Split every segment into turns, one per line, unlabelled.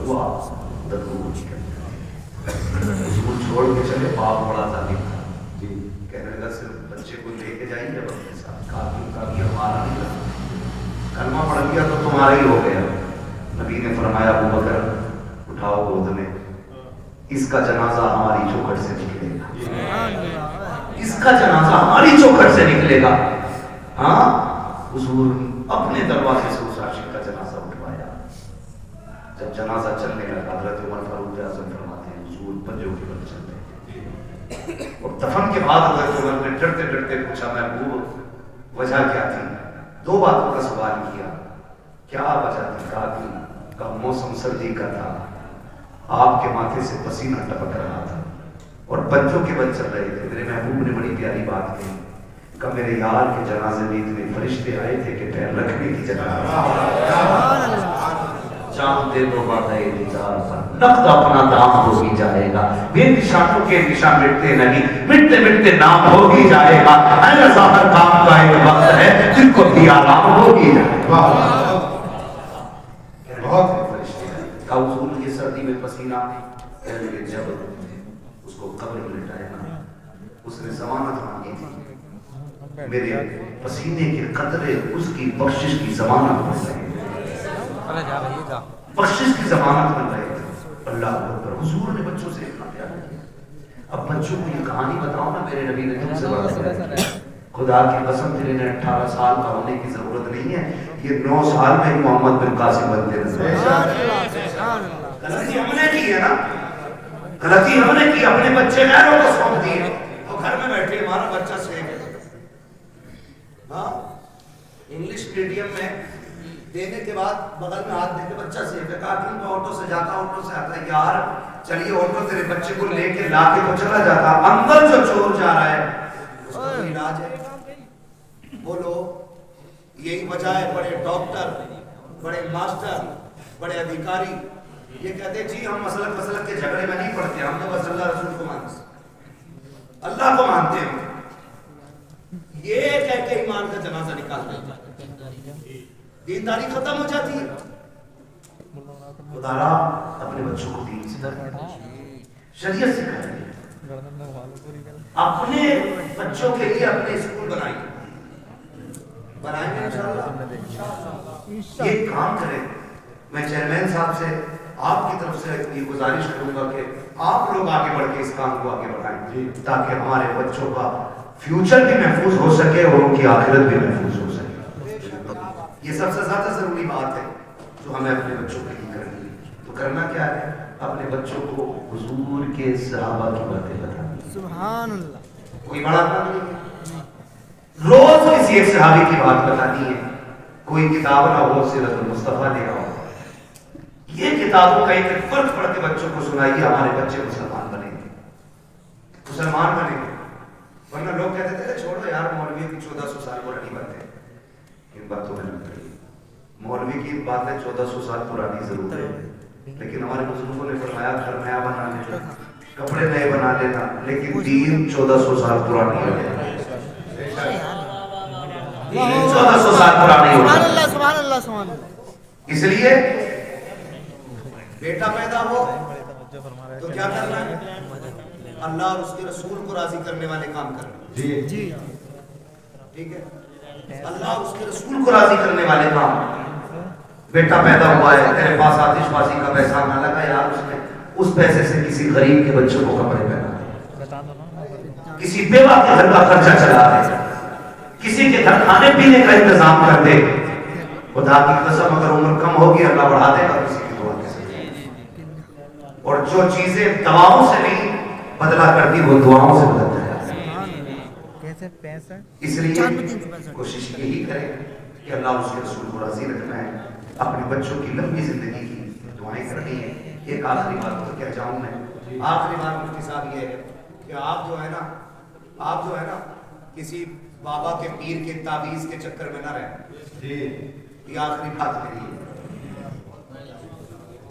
ہوا ضرور چھوڑ کے چلے، باپ بڑا ظالم تھا جی، کہنے لگا صرف بچے کو لے کے جائیں گے اپنے ساتھ، کافی ہمارا نہیں لگا، کلمہ پڑھ لیا تو تمہارا ہی ہو گیا۔ نبی نے فرمایا ابو بکر اٹھاؤ گود میں، اس کا جنازہ ہماری چوکھٹ سے نکلے گا، اس کا جنازہ ہماری چوکھٹ سے نکلے گا۔ ہاں حضور اپنے دروازے سے اس عاشق کا جنازہ اٹھوایا۔ جب جنازہ چلنے لگا حضرت عمر فاروق اعظم فرماتے ہیں حضور پنجوں کے بل چل رہے تھے، اور دفن کے بعد حضرت عمر نے ڈرتے ڈرتے پوچھا محبوب وجہ کیا تھی؟ دو باتوں کا سوال کیا، کیا وجہ تھی؟ کہا موسم سردی کا تھا، آپ کے ماتھے سے پسینہ ٹپک رہا تھا اور پنجوں کے بل چل رہے تھے۔ میرے محبوب نے بڑی پیاری بات کہی کہ میرے یار کے جنازے میں اتنے فرشتے آئے تھے کہ پیر رکھنے کی جگہ چاند دے دو بادہ دیدار پر نقد اپنا دام ہو ہی جائے گا، بے نشانوں کے نشان مٹتے نہیں، مٹتے مٹتے نام ہو ہی جائے گا، اے ظاہر کام کا ایک وقت ہے جن کو بھی آرام ہو ہی جائے گا۔ بہت فرشتے ہیں کہ حضور یہ سردی میں پسینہ جب اس کو قبر میں لٹائے نا، اس نے ضمانت مانگی تھی، میرے پسینے کے قطرے اس کی بخشش کی ضمانت مل رہے تھے، بخشش کی ضمانت مل رہے تھے۔ اللہ اکبر، حضور نے بچوں سے اتنا پیار کیا۔ اب بچوں کو یہ کہانی بتاؤ نا، میرے نبی نے تم سے بڑا خدا کی قسم تیرے نے 18 سال کا ہونے کی ضرورت نہیں ہے، یہ 9 سال میں محمد بن قاسم بنتے رہے۔ غلطی ہم نے کی ہے نا، غلطی ہم نے کی، اپنے بچے غیروں کو سونپ دیے، تو گھر میں بیٹھے ہمارا بچہ سیکھ ہے۔ ہاں انگلش میڈیم میں دینے کے بعد بغل میں ہاتھ دے کے بچہ سیکھ ہے، کہا کہ میں آٹو سے جاتا ہوں، آٹو سے آتا ہے، یار چلیے آٹو تیرے بچے کو لے کے لا کے تو چلا جاتا، اندر جو چور جا رہا ہے اس کا کوئی علاج ہے؟ بولو یہی وجہ ہے بڑے ڈاکٹر، بڑے ماسٹر، بڑے ادھیکاری یہ کہتے ہیں جی ہم مسلک کے جھگڑے میں نہیں پڑتے، ہم تو بس اللہ رسول کو مانتے ہیں، اللہ کو مانتے ہیں، یہ کہہ کے ایمان کا جنازہ نکال دیتا ہے، دینداری ختم ہو جاتی ہے۔ خدا را اپنے بچوں کو دین سکھائے، شریعت سکھائے، اپنے بچوں کے لیے اپنے اسکول بنائیں گے انشاءاللہ، یہ کام کریں۔ میں چیئرمین صاحب سے آپ کی طرف سے یہ گزارش کروں گا کہ آپ لوگ آگے بڑھ کے اس کام کو آگے بڑھائیں تاکہ ہمارے بچوں کا فیوچر بھی محفوظ ہو سکے اور ان کی آخرت بھی محفوظ ہو سکے۔ یہ سب سے زیادہ ضروری بات ہے جو ہمیں اپنے بچوں کے لیے کرنی ہے۔ تو کرنا کیا ہے؟ اپنے بچوں کو حضور کے صحابہ کی باتیں بتانی، سبحان اللہ، کوئی بڑا کام نہیں ہے، روز کسی ایک صحابی کی بات بتانی ہے، کوئی کتاب نہ ہو سیرت المصطفیٰ لے آؤ، یہ کتابوں کا ایک فرق پڑھ کے بچوں کو سنائیے، ہمارے بچے مسلمان بنیں گے، مسلمان بنیں گے۔ ورنہ لوگ کہتے تھے چھوڑو یار مولوی کی 1400 سال پرانی باتیں، ان باتوں میں نہ پڑی، مولوی کی باتیں 1400 سال پرانی ضرور ہے، لیکن ہمارے بزرگوں نے فرمایا گھر نیا بنا لینا، کپڑے نئے بنا لینا، لیکن دین 1400 سال پرانی ہے، 1400 سال پرانی ہوگا۔
سبحان اللہ سبحان اللہ۔
اس لیے بیٹا پیدا ہو تو کیا کرنا ہے؟ اللہ اور اس کے رسول کو راضی کرنے والے کام کرنا، جی ٹھیک ہے، اللہ اور اس کے رسول کو راضی کرنے والے کام۔ بیٹا پیدا ہوا ہے، تیرے پاس آتش بازی کا پیسہ نہ لگا یار، اس نے اس پیسے سے کسی غریب کے بچوں کو کپڑے پہنا دے، کسی بیوہ کے گھر کا خرچہ چلا دے، کسی کے گھر کھانے پینے کا انتظام کر دے۔ خدا کی قسم اگر عمر کم ہوگی اللہ بڑھا دے گا کسی کی دعا کے ساتھ، اور جو چیزیں دعاؤں سے نہیں بدلا کرتی وہ دعاؤں سے بدلتا ہے۔ اس لیے کوشش یہی کریں کہ اللہ اس کے رسول کو راضی رکھنا ہے، اپنے بچوں کی لمبی زندگی کی دعائیں کرنی ہے۔ ایک آخری بات تو کہہ جاؤں میں، آخری بات مفتی صاحب یہ ہے کہ آپ جو ہے نا کسی بابا کے پیر کے تعویذ کے چکر میں نہ رہیں، یہ آخری بات میری ہے۔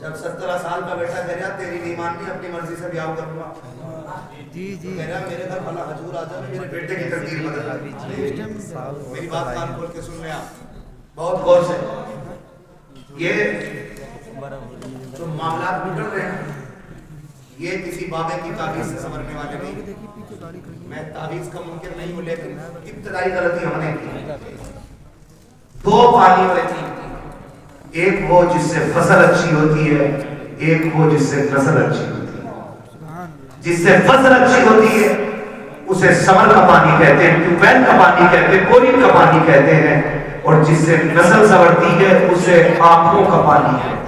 جب 17 سال کا بیٹا کہہ رہا تیری نہیں ماننی اپنی مرضی سے بیاہ کروں گا، کہہ رہا میرے گھر بھلا حضور آ جائے میرے بیٹے کی تقدیر بدل دیجیے، میری بات کان کھول کے سن لیں آپ بہت غور سے۔ یہ جو معاملات بگڑ رہے ہیں یہ کسی بابے کی تعویذ سے سنورنے والے نہیں. میں تعویذ کا منکر نہیں ہوں لیکن ابتدائی غلطی ہم نے کی. دو پانی والے تھی, ایک وہ جس سے فصل اچھی ہوتی ہے, ایک وہ جس سے نسل اچھی ہوتی ہے. جس سے فصل اچھی ہوتی ہے اسے سمر کا پانی کہتے ہیں, ٹیوب ویل کا پانی کہتے ہیں, بورنگ کا پانی کہتے ہیں, اور جس سے نسل سنورتی ہے اسے آنکھوں کا پانی کہتے ہیں.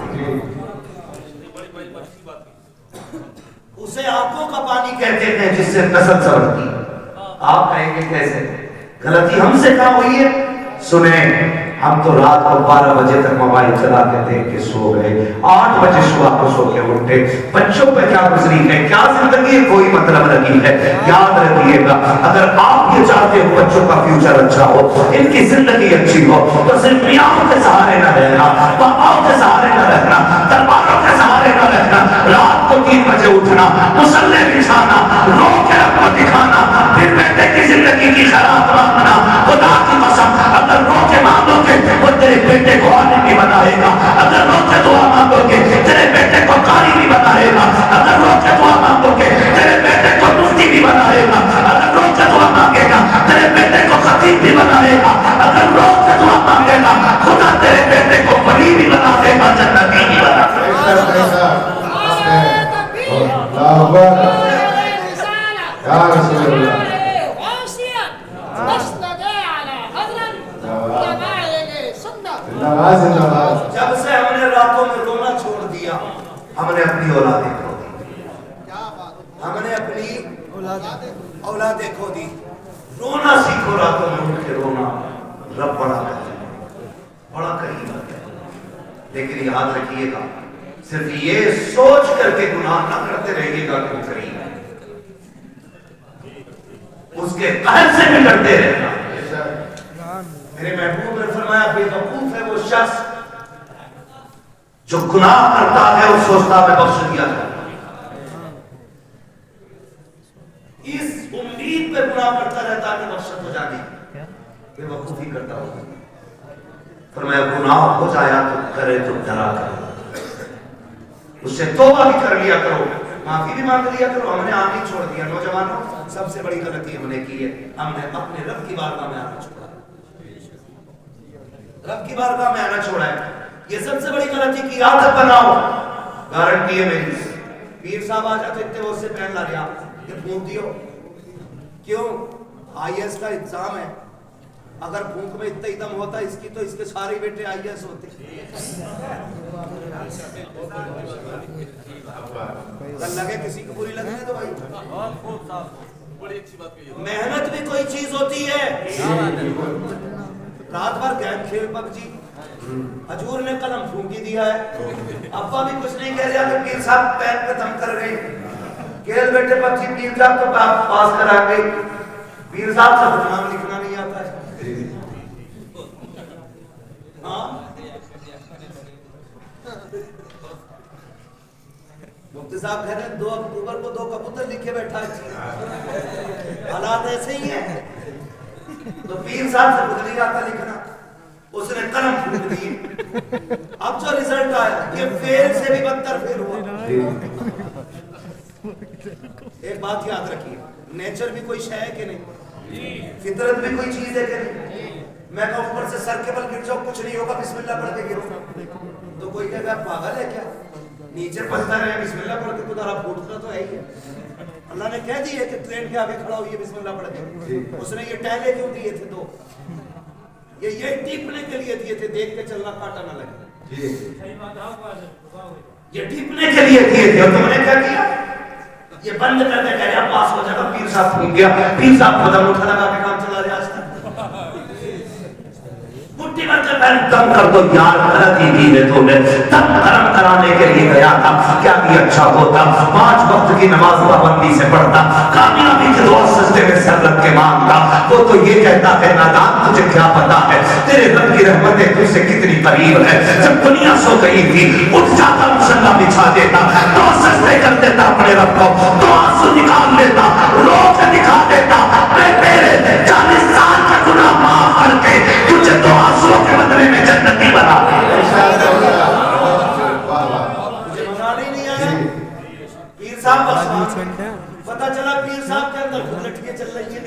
اسے آنکھوں کا پانی کہتے ہیں جس سے نسل سنورتی ہے. آپ کہیں گے کیسے؟ غلطی ہم سے کہاں ہوئی ہے؟ سنیں, ہم تو رات کو 12 بجے تک موبائل چلا کے دیکھ کے سو گئے, 8 بجے صبح کو سو کے اٹھے. بچوں پہ کیا گزری ہے, کیا زندگی ہے, کوئی مطلب نہیں ہے. یاد رکھیے گا, اگر آپ یہ چاہتے ہو بچوں کا فیوچر اچھا ہو, ان کی زندگی اچھی ہو, تو صرف میاں کے سہارے نہ رہنا, پاپاؤں کے سہارے نہ رہنا, درباروں کے سہارے نہ رہنا. رات کو 3 بجے اٹھنا, مصلے بچھانا, رو کے رب کو دکھانا, پھر بیٹے کی زندگی کی خیرات مانگنا. خدا کی قسم اگر رو کے مانگو گے وہ تیرے بیٹے کو عالم بھی بنائے گا. اگر رو کے دعا مانگو گے تیرے بیٹے کو قاری بھی بنائے گا. اگر رو کے دعا مانگو گے تیرے بیٹے کو مفتی بھی بنائے گا. اگر رو کے دعا مانگے گا تیرے بیٹے کو خطیب بھی بنائے گا. اگر رو کے دعا مانگے گا خدا تیرے بیٹے کو ولی بھی بنا دے گا, جنتی بھی بنا دے گا. جب سے ہم نے راتوں میں رونا چھوڑ دیا, ہم نے اپنی اولادیں کھو دی. ہم نے اپنی اولادیں کھو دی. رونا سیکھو, راتوں میں اٹھ کے رونا. رب بڑا بڑا قریب ہے, لیکن یاد رکھیے گا صرف یہ سوچ کر کے گناہ نہ کرتے رہیے گا کہ وہ قریب ہے. اس کے قہر سے بھی ڈرتے رہنا. میرے محبوب نے فرمایا بے وقوف ہے وہ شخص جو گناہ کرتا ہے اور سوچتا میں بخش دیا جائے. اس امید پہ گناہ کرتا رہتا ہے کہ بخشت ہو جاتی, بے وقوفی کرتا ہوگا. فرمایا گناہ ہو جایا تو کرے تو ڈرا کرو, اس سے توبہ بھی کر لیا کرو, معافی بھی مانگ لیا کرو. ہم نے آمین چھوڑ دیا. نوجوانوں, سب سے بڑی غلطی ہم نے کی ہے, ہم نے اپنے رب کی بارگاہ میں آنا چھوڑا. رب کی بارگاہ میں آنا چھوڑا ہے. یہ سب سے بڑی غلطی کی عادت بناؤ. گارنٹی ہے میری, پیر صاحب آ جاتے اتنے وہ سے پہن لا رہا یہ پھونک دیو. کیوں؟ IAS کا ایگزام ہے, اگر پھونک میں اتنا ہی دم ہوتا اس کی تو اس کے سارے بیٹے IAS ہوتے. اگر لگے کسی کو بری لگنے تو بھائی, محنت بھی کوئی چیز ہوتی ہے. رات بھر گیم کھیل PUBG, حضور نے قلم پھونکی دیا ہے. ابا بھی کچھ نہیں کہہ رہا کہ پیر صاحب پیر پہ دم کر گئے, کھیل بیٹھے PUBG, پیر صاحب تو پاس کرا گئے. پیر صاحب سے نام لکھنا نہیں آتا ہے. مفتی صاحب کہہ رہے ہیں 2 اکتوبر کو 2 کبوتر لکھے بیٹھا ہے. حالات ایسے ہی ہیں. تو پیر صاحب سے خود نہیں آتا لکھنا, اس نے قلم پھونک دی. اب جو رزلٹ آیا یہ فیل سے بھی بدتر فیل ہوا. ایک بات یاد رکھیے, نیچر بھی کوئی شے ہے کہ نہیں, فطرت بھی کوئی چیز ہے کہ نہیں. میں کہا اوپر سے سر کے بل گر جاؤ کچھ نہیں ہوگا, بسم اللہ پڑھ کے گرو, تو کوئی کہے گا پاگل ہے کیا, نیچے پتھر ہے بسم اللہ پڑھ کے تو ذرا پھوٹتا تو ہے ہی. اللہ نے کہہ دی ہے کہ ٹرین کے آگے کھڑا ہوئیے بسم اللہ پڑھ کے. اس نے یہ ٹہلے کیوں دیے تھے 2, یہ ٹیپنے کے لیے دیے تھے, دیکھ کے چلنا کاٹا نہ لگے. یہ ٹیپنے کے لیے دیے تھے, اور تم نے کیا کیا, یہ بند کر کے کہہ رہا پاس ہو جائے گا. پیر صاحب پھونک گیا, پیر صاحب قدم اٹھا لگا کے کام چلا رہا. آج تک مٹھی بھر کے پہلے دم کر دو یار, غلطی کی ہے تو نے دم گرم کرانے کے لیے گیا تھا. کیا بھی اچھا ہوتا, 5 وقت کی نماز پابندی سے پڑھتا, کامیابی کی دعا سجدے میں سر رکھ کے مانگتا. وہ تو یہ کہتا ہے نادان تجھے کیا پتا ہے تیرے رب کی رحمتیں تجھ سے کتنی قریب ہے. جب دنیا سو گئی تھی اٹھ جاتا, مصلی بچھا دیتا, 2 سجدے کر دیتا اپنے رب کو, 2 آنسو نکال لیتا, رو کے دکھا دیتا. میرے 40 سال کا گناہ معاف کر کے تجھے 2 آنسو کے بدلے میں جنتی بنا. پتہ چلا پیر صاحب کے اندر خود لٹکیاں چل رہی ہیں.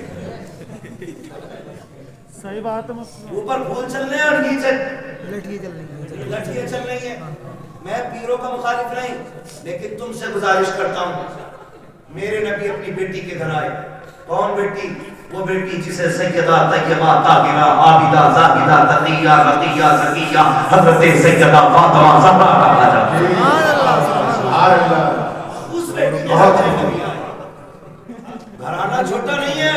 صحیح بات ہے.
اوپر پھول چل رہے ہیں اور نیچے
لٹکی چل رہی ہے.
لٹکیاں چل رہی ہیں. میں پیروں کا مخالف نہیں، لیکن تم سے گزارش کرتا ہوں، میرے نبی اپنی بیٹی کے گھر آئے. کون بیٹی؟ وہ بیٹی جسے سیدہ طیبہ طاہرہ عابدہ زاہدہ تقیہ رقیہ زکیہ حضرت سیدہ فاطمہ زہرا کہا جاتا ہے. اس بیٹی کے گھر نبی آئے. گھرانہ چھوٹا نہیں ہے،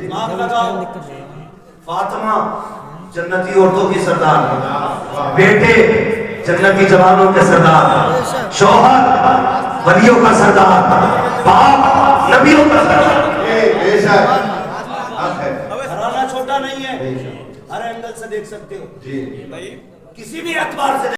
دماغ لگاؤ. فاطمہ جنتی عورتوں کی سردار، بیٹے جنتی جوانوں کے سردار، شوہر ولیوں کا سردار، باپ نبیوں کا سردار. گھرانہ چھوٹا نہیں ہے، ہر اینگل سے دیکھ سکتے ہو، کسی بھی اعتبار سے